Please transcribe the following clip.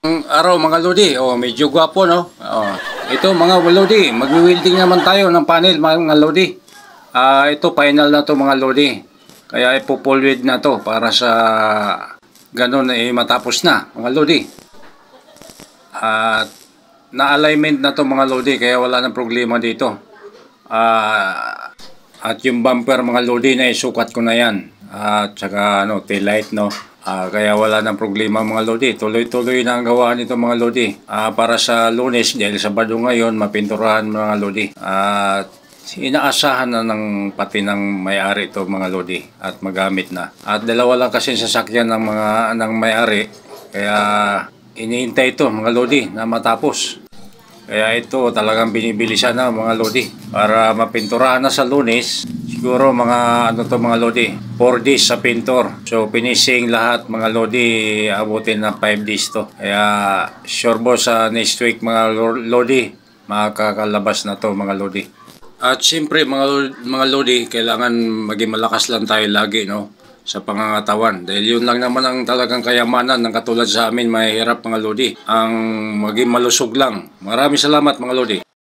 Araw mga Lodi, medyo gwapo no. Ito mga Lodi, magwi-welding naman tayo ng panel mga Lodi. Ito final na to mga Lodi. Kaya ipo-full weld na to para sa ganun matapos na mga Lodi. At na-alignment na to mga Lodi kaya wala nang problema dito. At yung bumper mga Lodi na isukat ko na yan. At saka tail light no. Kaya wala nang problema mga Lodi. Tuloy-tuloy na ang gawa nito mga Lodi. Para sa Lunes, dahil Sabado ngayon, mapinturahan mga Lodi. At inaasahan na pati ng may-ari ito mga Lodi. At magamit na. At dalawa lang kasi sasakyan ng may-ari. Kaya iniintay ito mga Lodi na matapos. Kaya ito talagang binibilisan na mga Lodi. Para mapinturahan na sa Lunes. Siguro mga mga Lodi, 4 days sa pintor. So finishing lahat mga Lodi, abutin na 5 days to. Kaya sure boss sa next week mga Lodi, makakalabas na to mga Lodi. At siyempre mga Lodi, kailangan maging malakas lang tayo lagi no sa pangangatawan. Dahil yun lang naman ang talagang kayamanan ng katulad sa amin, mahirap mga Lodi. Ang maging malusog lang. Maraming salamat mga Lodi.